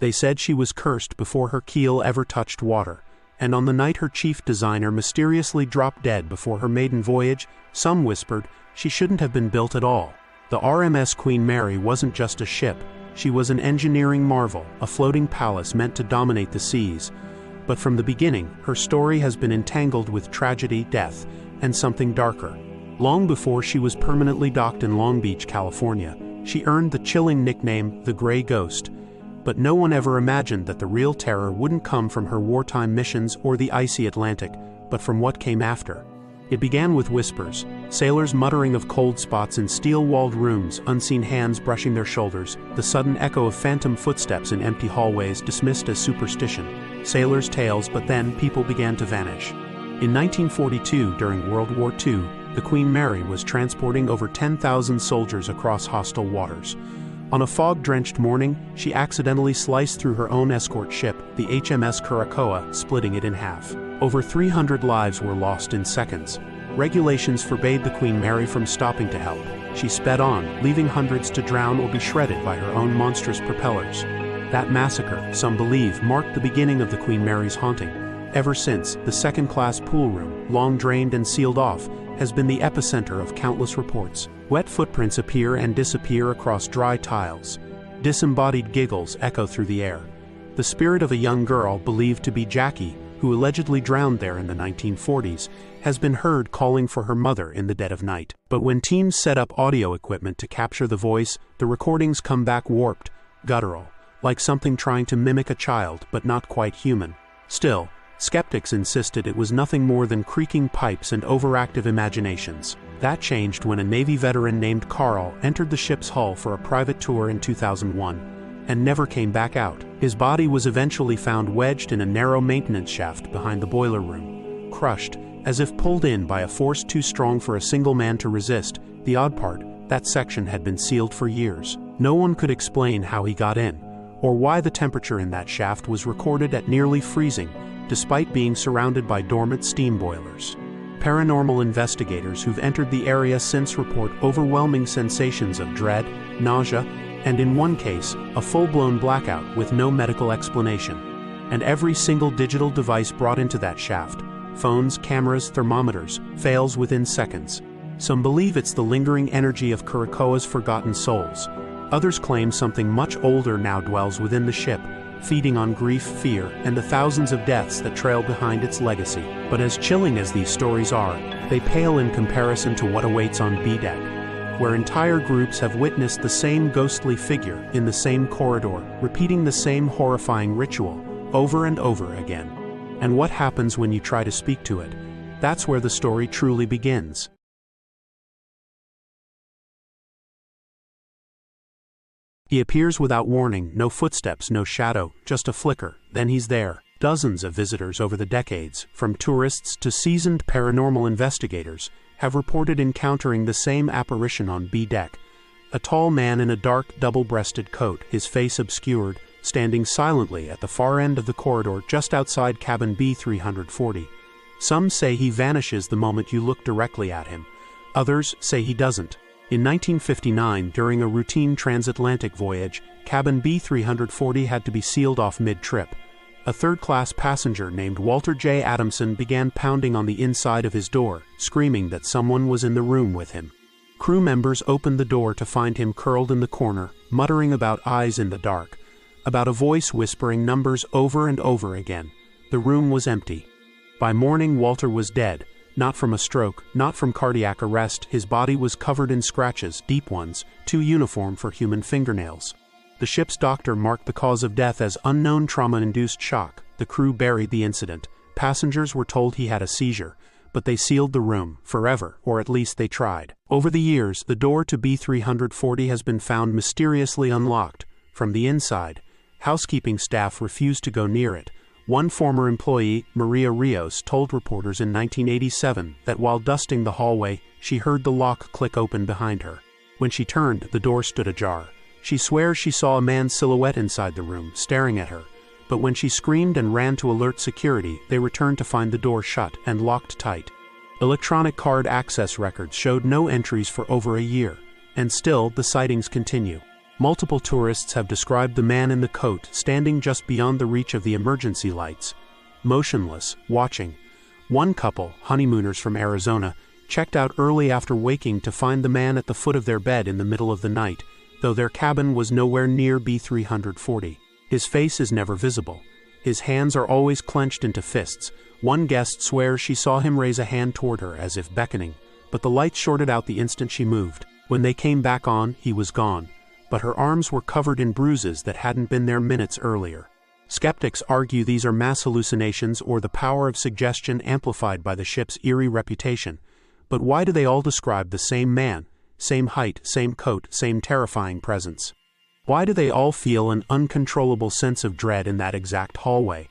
They said she was cursed before her keel ever touched water, and on the night her chief designer mysteriously dropped dead before her maiden voyage, some whispered she shouldn't have been built at all. The RMS Queen Mary wasn't just a ship, she was an engineering marvel, a floating palace meant to dominate the seas. But from the beginning, her story has been entangled with tragedy, death, and something darker. Long before she was permanently docked in Long Beach, California, she earned the chilling nickname, the Gray Ghost. But no one ever imagined that the real terror wouldn't come from her wartime missions or the icy Atlantic, but from what came after. It began with whispers, sailors muttering of cold spots in steel-walled rooms, unseen hands brushing their shoulders, the sudden echo of phantom footsteps in empty hallways dismissed as superstition. Sailors' tales, but then people began to vanish. In 1942, during World War II, the Queen Mary was transporting over 10,000 soldiers across hostile waters. On a fog-drenched morning, she accidentally sliced through her own escort ship, the HMS Curacoa, splitting it in half. Over 300 lives were lost in seconds. Regulations forbade the Queen Mary from stopping to help. She sped on, leaving hundreds to drown or be shredded by her own monstrous propellers. That massacre, some believe, marked the beginning of the Queen Mary's haunting. Ever since, the second-class pool room, long drained and sealed off, has been the epicenter of countless reports. Wet footprints appear and disappear across dry tiles. Disembodied giggles echo through the air. The spirit of a young girl believed to be Jackie, who allegedly drowned there in the 1940s, has been heard calling for her mother in the dead of night. But when teams set up audio equipment to capture the voice, the recordings come back warped, guttural, like something trying to mimic a child but not quite human. Still, skeptics insisted it was nothing more than creaking pipes and overactive imaginations. That changed when a Navy veteran named Carl entered the ship's hull for a private tour in 2001, and never came back out. His body was eventually found wedged in a narrow maintenance shaft behind the boiler room. Crushed, as if pulled in by a force too strong for a single man to resist. The odd part, that section had been sealed for years. No one could explain how he got in, or why the temperature in that shaft was recorded at nearly freezing, despite being surrounded by dormant steam boilers. Paranormal investigators who've entered the area since report overwhelming sensations of dread, nausea, and in one case, a full-blown blackout with no medical explanation. And every single digital device brought into that shaft, phones, cameras, thermometers, fails within seconds. Some believe it's the lingering energy of Curacoa's forgotten souls. Others claim something much older now dwells within the ship, feeding on grief, fear, and the thousands of deaths that trail behind its legacy. But as chilling as these stories are, they pale in comparison to what awaits on B-Deck, where entire groups have witnessed the same ghostly figure in the same corridor, repeating the same horrifying ritual over and over again. And what happens when you try to speak to it? That's where the story truly begins. He appears without warning, no footsteps, no shadow, just a flicker, then he's there. Dozens of visitors over the decades, from tourists to seasoned paranormal investigators, have reported encountering the same apparition on B-Deck. A tall man in a dark, double-breasted coat, his face obscured, standing silently at the far end of the corridor just outside cabin B340. Some say he vanishes the moment you look directly at him. Others say he doesn't. In 1959, during a routine transatlantic voyage, cabin B340 had to be sealed off mid-trip. A third-class passenger named Walter J. Adamson began pounding on the inside of his door, screaming that someone was in the room with him. Crew members opened the door to find him curled in the corner, muttering about eyes in the dark, about a voice whispering numbers over and over again. The room was empty. By morning, Walter was dead. Not from a stroke, not from cardiac arrest. His body was covered in scratches, deep ones, too uniform for human fingernails. The ship's doctor marked the cause of death as unknown trauma-induced shock. The crew buried the incident. Passengers were told he had a seizure, but they sealed the room, forever, or at least they tried. Over the years, the door to B340 has been found mysteriously unlocked. From the inside, housekeeping staff refused to go near it. One former employee, Maria Rios, told reporters in 1987 that while dusting the hallway, she heard the lock click open behind her. When she turned, the door stood ajar. She swears she saw a man's silhouette inside the room, staring at her. But when she screamed and ran to alert security, they returned to find the door shut and locked tight. Electronic card access records showed no entries for over a year, and still the sightings continue. Multiple tourists have described the man in the coat standing just beyond the reach of the emergency lights, motionless, watching. One couple, honeymooners from Arizona, checked out early after waking to find the man at the foot of their bed in the middle of the night, though their cabin was nowhere near B340. His face is never visible. His hands are always clenched into fists. One guest swears she saw him raise a hand toward her as if beckoning, but the lights shorted out the instant she moved. When they came back on, he was gone, but her arms were covered in bruises that hadn't been there minutes earlier. Skeptics argue these are mass hallucinations or the power of suggestion amplified by the ship's eerie reputation. But why do they all describe the same man, same height, same coat, same terrifying presence? Why do they all feel an uncontrollable sense of dread in that exact hallway?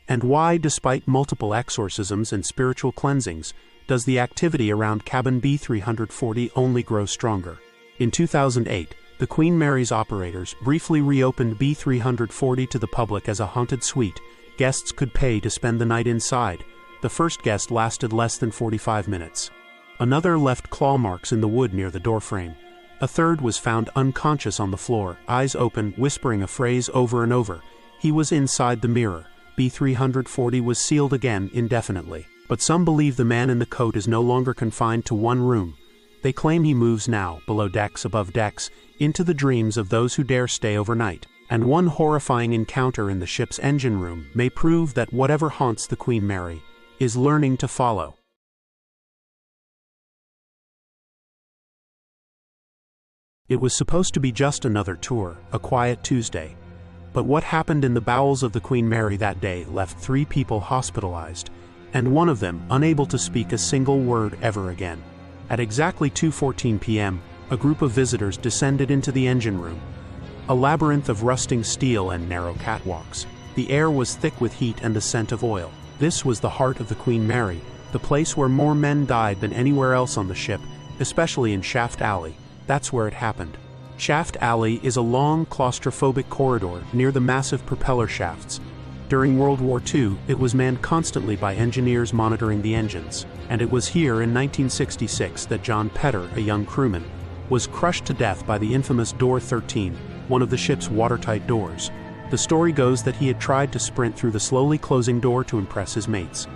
And why, despite multiple exorcisms and spiritual cleansings, does the activity around cabin B340 only grow stronger? In 2008, the Queen Mary's operators briefly reopened B340 to the public as a haunted suite. Guests could pay to spend the night inside. The first guest lasted less than 45 minutes. Another left claw marks in the wood near the doorframe. A third was found unconscious on the floor, eyes open, whispering a phrase over and over. He was inside the mirror. B340 was sealed again indefinitely. But some believe the man in the coat is no longer confined to one room. They claim he moves now, below decks, above decks, into the dreams of those who dare stay overnight. And one horrifying encounter in the ship's engine room may prove that whatever haunts the Queen Mary is learning to follow. It was supposed to be just another tour, a quiet Tuesday. But what happened in the bowels of the Queen Mary that day left 3 people hospitalized, and one of them unable to speak a single word ever again. At exactly 2:14 p.m., a group of visitors descended into the engine room, a labyrinth of rusting steel and narrow catwalks. The air was thick with heat and the scent of oil. This was the heart of the Queen Mary, the place where more men died than anywhere else on the ship, especially in Shaft Alley. That's where it happened. Shaft Alley is a long, claustrophobic corridor near the massive propeller shafts. During World War II, it was manned constantly by engineers monitoring the engines, and it was here in 1966 that John Petter, a young crewman, was crushed to death by the infamous Door 13, one of the ship's watertight doors. The story goes that he had tried to sprint through the slowly closing door to impress his mates.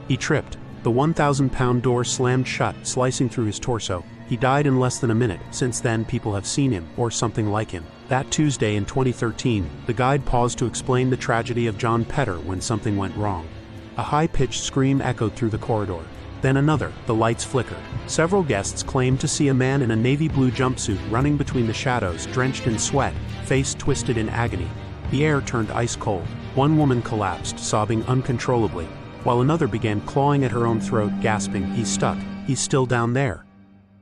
He tripped. The 1,000-pound door slammed shut, slicing through his torso. He died in less than a minute. Since then, people have seen him, or something like him. That Tuesday in 2013, the guide paused to explain the tragedy of John Petter when something went wrong. A high-pitched scream echoed through the corridor. Then another. The lights flickered. Several guests claimed to see a man in a navy blue jumpsuit running between the shadows, drenched in sweat, face twisted in agony. The air turned ice cold. One woman collapsed, sobbing uncontrollably, while another began clawing at her own throat, gasping, "He's stuck. He's still down there."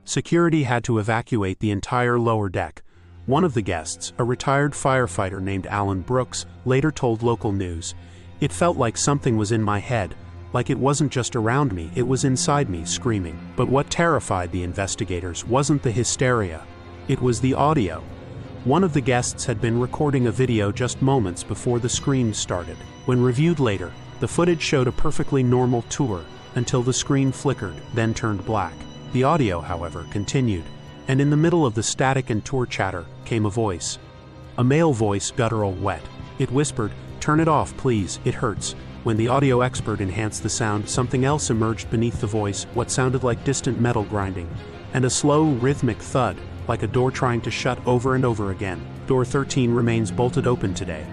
Security had to evacuate the entire lower deck. One of the guests, a retired firefighter named Alan Brooks, later told local news, "It felt like something was in my head, like it wasn't just around me, it was inside me, screaming." But what terrified the investigators wasn't the hysteria. It was the audio. One of the guests had been recording a video just moments before the screams started. When reviewed later, the footage showed a perfectly normal tour until the screen flickered, then turned black. The audio, however, continued, and in the middle of the static and tour chatter came a voice. A male voice, guttural, wet. It whispered, "Turn it off, please, it hurts." When the audio expert enhanced the sound, something else emerged beneath the voice, what sounded like distant metal grinding, and a slow, rhythmic thud, like a door trying to shut over and over again. Door 13 remains bolted open today.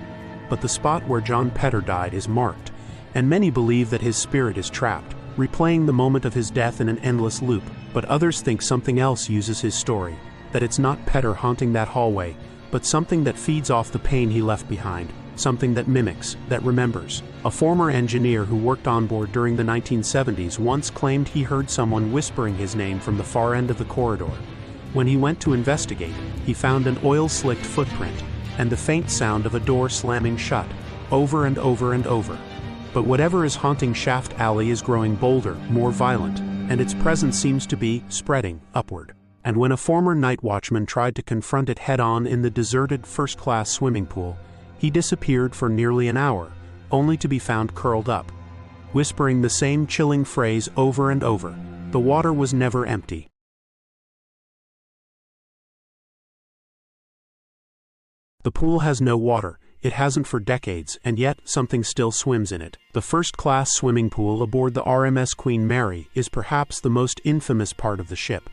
But the spot where John Petter died is marked, and many believe that his spirit is trapped, replaying the moment of his death in an endless loop. But others think something else uses his story, that it's not Petter haunting that hallway, but something that feeds off the pain he left behind, something that mimics, that remembers. A former engineer who worked on board during the 1970s once claimed he heard someone whispering his name from the far end of the corridor. When he went to investigate, he found an oil-slicked footprint, and the faint sound of a door slamming shut, over and over and over. But whatever is haunting Shaft Alley is growing bolder, more violent, and its presence seems to be spreading upward. And when a former night watchman tried to confront it head-on in the deserted first-class swimming pool, he disappeared for nearly an hour, only to be found curled up, whispering the same chilling phrase over and over. The water was never empty. The pool has no water. It hasn't for decades, and yet something still swims in it. The first-class swimming pool aboard the RMS Queen Mary is perhaps the most infamous part of the ship.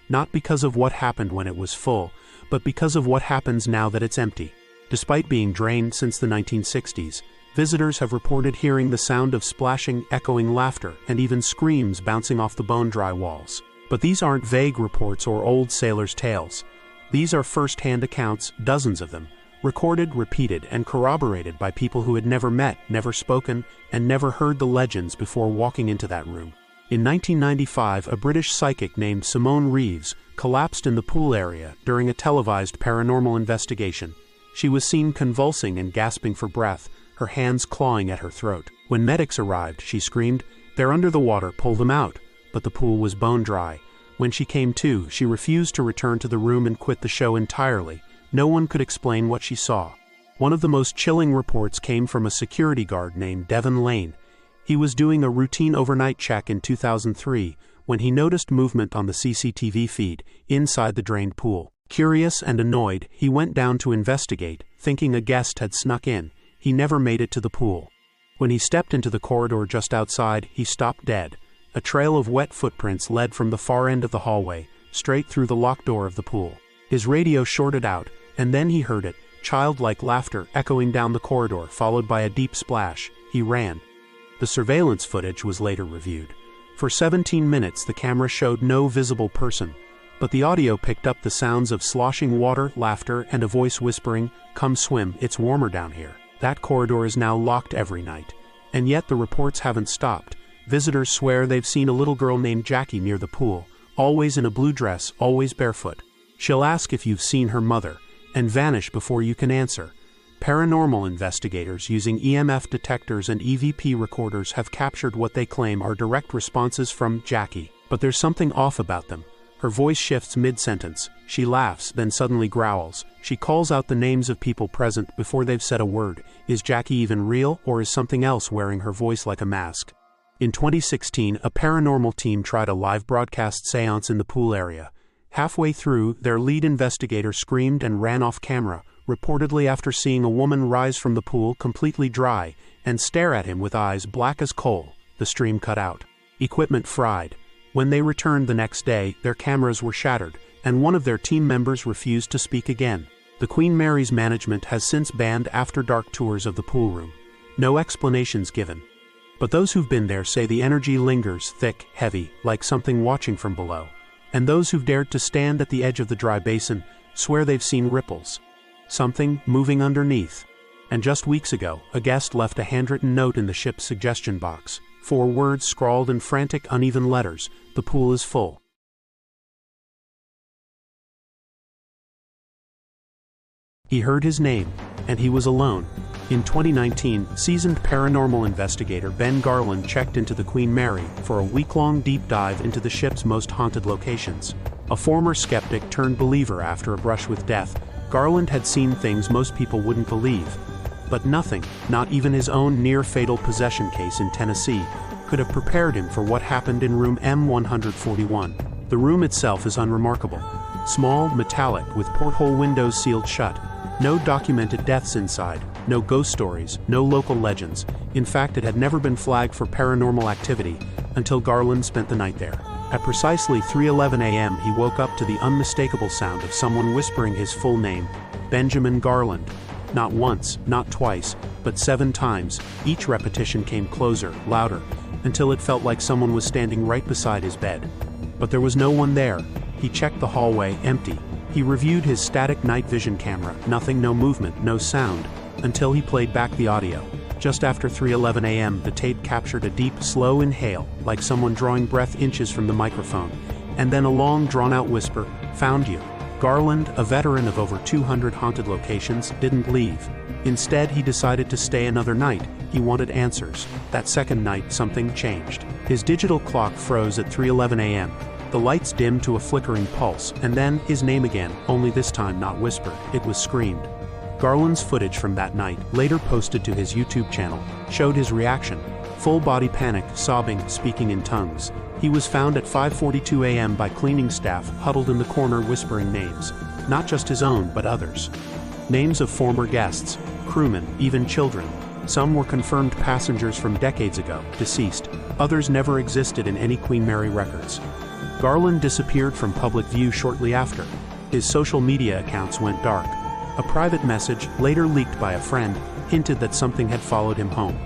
Not because of what happened when it was full, but because of what happens now that it's empty. Despite being drained since the 1960s, visitors have reported hearing the sound of splashing, echoing laughter, and even screams bouncing off the bone-dry walls. But these aren't vague reports or old sailors' tales. These are first-hand accounts, dozens of them, recorded, repeated, and corroborated by people who had never met, never spoken, and never heard the legends before walking into that room. In 1995, a British psychic named Simone Reeves collapsed in the pool area during a televised paranormal investigation. She was seen convulsing and gasping for breath, her hands clawing at her throat. When medics arrived, she screamed, "They're under the water, pull them out." But the pool was bone dry. When she came to, she refused to return to the room and quit the show entirely. No one could explain what she saw. One of the most chilling reports came from a security guard named Devon Lane. He was doing a routine overnight check in 2003 when he noticed movement on the CCTV feed inside the drained pool. Curious and annoyed, he went down to investigate, thinking a guest had snuck in. He never made it to the pool. When he stepped into the corridor just outside, he stopped dead. A trail of wet footprints led from the far end of the hallway, straight through the locked door of the pool. His radio shorted out, and then he heard it, childlike laughter echoing down the corridor, followed by a deep splash. He ran. The surveillance footage was later reviewed. For 17 minutes, the camera showed no visible person, but the audio picked up the sounds of sloshing water, laughter, and a voice whispering, "Come swim, it's warmer down here." That corridor is now locked every night. And yet the reports haven't stopped. Visitors swear they've seen a little girl named Jackie near the pool, always in a blue dress, always barefoot. She'll ask if you've seen her mother, and vanish before you can answer. Paranormal investigators using EMF detectors and EVP recorders have captured what they claim are direct responses from Jackie. But there's something off about them. Her voice shifts mid-sentence. She laughs, then suddenly growls. She calls out the names of people present before they've said a word. Is Jackie even real, or is something else wearing her voice like a mask? In 2016, a paranormal team tried a live broadcast seance in the pool area. Halfway through, their lead investigator screamed and ran off camera, reportedly after seeing a woman rise from the pool completely dry and stare at him with eyes black as coal. The stream cut out. Equipment fried. When they returned the next day, their cameras were shattered, and one of their team members refused to speak again. The Queen Mary's management has since banned after-dark tours of the pool room. No explanations given. But those who've been there say the energy lingers, thick, heavy, like something watching from below. And those who've dared to stand at the edge of the dry basin swear they've seen ripples. Something moving underneath. And just weeks ago, a guest left a handwritten note in the ship's suggestion box. 4 words scrawled in frantic, uneven letters. The pool is full. He heard his name, and he was alone. In 2019, seasoned paranormal investigator Ben Garland checked into the Queen Mary for a week-long deep dive into the ship's most haunted locations. A former skeptic turned believer after a brush with death, Garland had seen things most people wouldn't believe. But nothing, not even his own near-fatal possession case in Tennessee, could have prepared him for what happened in room M141. The room itself is unremarkable. Small, metallic, with porthole windows sealed shut. No documented deaths inside, no ghost stories, no local legends. In fact, it had never been flagged for paranormal activity until Garland spent the night there. At precisely 3:11 a.m., he woke up to the unmistakable sound of someone whispering his full name, Benjamin Garland. Not once, not twice, but 7 times. Each repetition came closer, louder, until it felt like someone was standing right beside his bed. But there was no one there. He checked the hallway, empty. He reviewed his static night vision camera, nothing, no movement, no sound, until he played back the audio. Just after 3:11 a.m., the tape captured a deep, slow inhale, like someone drawing breath inches from the microphone, and then a long, drawn-out whisper, "Found you." Garland, a veteran of over 200 haunted locations, didn't leave. Instead, he decided to stay another night. He wanted answers. That second night, something changed. His digital clock froze at 3:11 a.m. The lights dimmed to a flickering pulse, and then his name again, only this time not whispered, it was screamed. Garland's footage from that night, later posted to his YouTube channel, showed his reaction. Full body panic, sobbing, speaking in tongues. He was found at 5:42 a.m. by cleaning staff, huddled in the corner whispering names. Not just his own, but others. Names of former guests, crewmen, even children. Some were confirmed passengers from decades ago, deceased. Others never existed in any Queen Mary records. Garland disappeared from public view shortly after. His social media accounts went dark. A private message, later leaked by a friend, hinted that something had followed him home.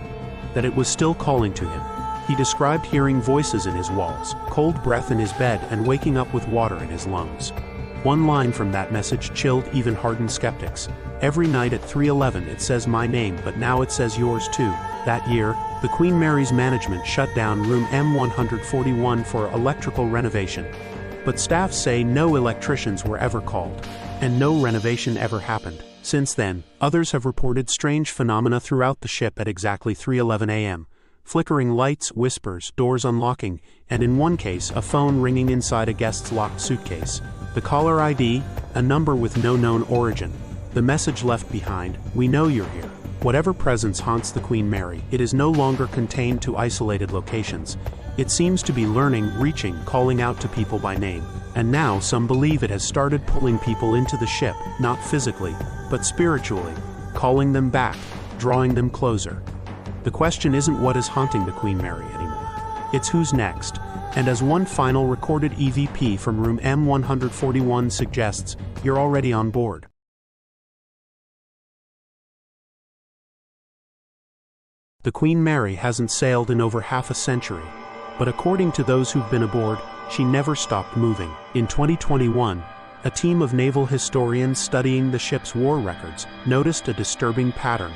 That it was still calling to him. He described hearing voices in his walls, cold breath in his bed, and waking up with water in his lungs. One line from that message chilled even hardened skeptics. Every night at 3:11 it says my name, but now it says yours too. That year, the Queen Mary's management shut down room M141 for electrical renovation. But staff say no electricians were ever called, and no renovation ever happened. Since then, others have reported strange phenomena throughout the ship at exactly 3:11 a.m. Flickering lights, whispers, doors unlocking, and in one case a phone ringing inside a guest's locked suitcase. The caller ID, a number with no known origin. The message left behind, we know you're here. Whatever presence haunts the Queen Mary, it is no longer contained to isolated locations. It seems to be learning, reaching, calling out to people by name. And now some believe it has started pulling people into the ship, not physically, but spiritually, calling them back, drawing them closer. The question isn't what is haunting the Queen Mary anymore. It's who's next. And as one final recorded EVP from room M141 suggests, you're already on board. The Queen Mary hasn't sailed in over half a century, but according to those who've been aboard, she never stopped moving. In 2021, a team of naval historians studying the ship's war records noticed a disturbing pattern.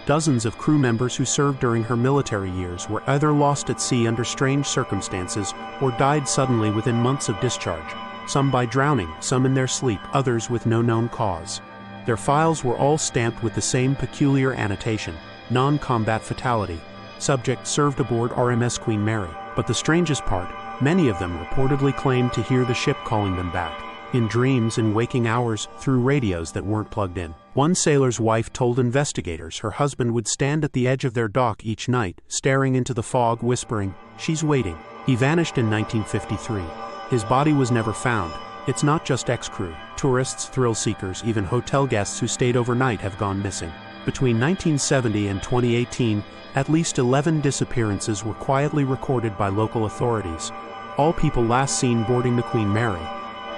Dozens of crew members who served during her military years were either lost at sea under strange circumstances or died suddenly within months of discharge, some by drowning, some in their sleep, others with no known cause. Their files were all stamped with the same peculiar annotation, non-combat fatality, subject served aboard RMS Queen Mary. But the strangest part, many of them reportedly claimed to hear the ship calling them back, in dreams and waking hours, through radios that weren't plugged in. One sailor's wife told investigators her husband would stand at the edge of their dock each night, staring into the fog, whispering, "She's waiting." He vanished in 1953. His body was never found. It's not just ex-crew. Tourists, thrill seekers, even hotel guests who stayed overnight have gone missing. Between 1970 and 2018, at least 11 disappearances were quietly recorded by local authorities. All people last seen boarding the Queen Mary.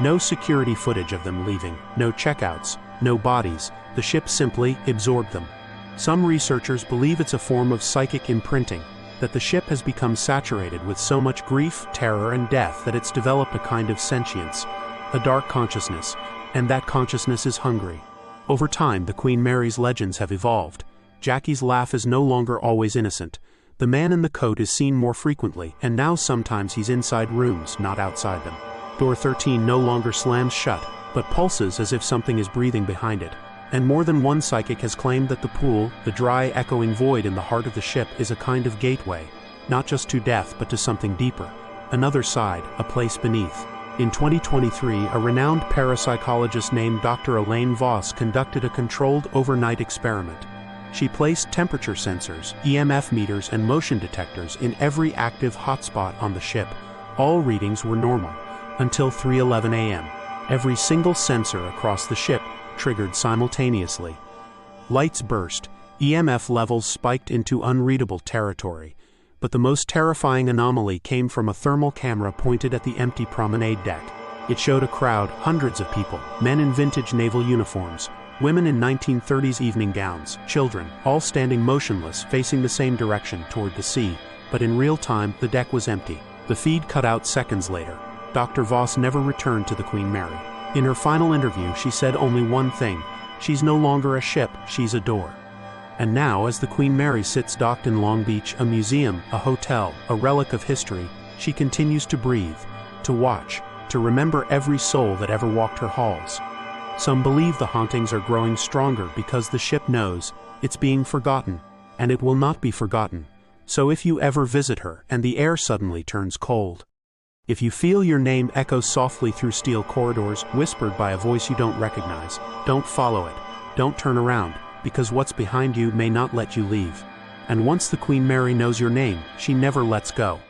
No security footage of them leaving, no checkouts, no bodies. The ship simply absorbed them. Some researchers believe it's a form of psychic imprinting, that the ship has become saturated with so much grief, terror, and death that it's developed a kind of sentience, a dark consciousness, and that consciousness is hungry. Over time, the Queen Mary's legends have evolved. Jackie's laugh is no longer always innocent. The man in the coat is seen more frequently, and now sometimes he's inside rooms, not outside them. Door 13 no longer slams shut, but pulses as if something is breathing behind it. And more than one psychic has claimed that the pool, the dry, echoing void in the heart of the ship, is a kind of gateway, not just to death but to something deeper, another side, a place beneath. In 2023, a renowned parapsychologist named Dr. Elaine Voss conducted a controlled overnight experiment. She placed temperature sensors, EMF meters, and motion detectors in every active hotspot on the ship. All readings were normal, until 3:11 a.m. Every single sensor across the ship triggered simultaneously. Lights burst, EMF levels spiked into unreadable territory. But the most terrifying anomaly came from a thermal camera pointed at the empty promenade deck. It showed a crowd, hundreds of people, men in vintage naval uniforms, women in 1930s evening gowns, children, all standing motionless, facing the same direction, toward the sea. But in real time, the deck was empty. The feed cut out seconds later. Dr. Voss never returned to the Queen Mary. In her final interview, she said only one thing: she's no longer a ship, she's a door. And now, as the Queen Mary sits docked in Long Beach, a museum, a hotel, a relic of history, she continues to breathe, to watch, to remember every soul that ever walked her halls. Some believe the hauntings are growing stronger because the ship knows it's being forgotten, and it will not be forgotten. So if you ever visit her and the air suddenly turns cold, if you feel your name echo softly through steel corridors, whispered by a voice you don't recognize, don't follow it, don't turn around, because what's behind you may not let you leave. And once the Queen Mary knows your name, she never lets go.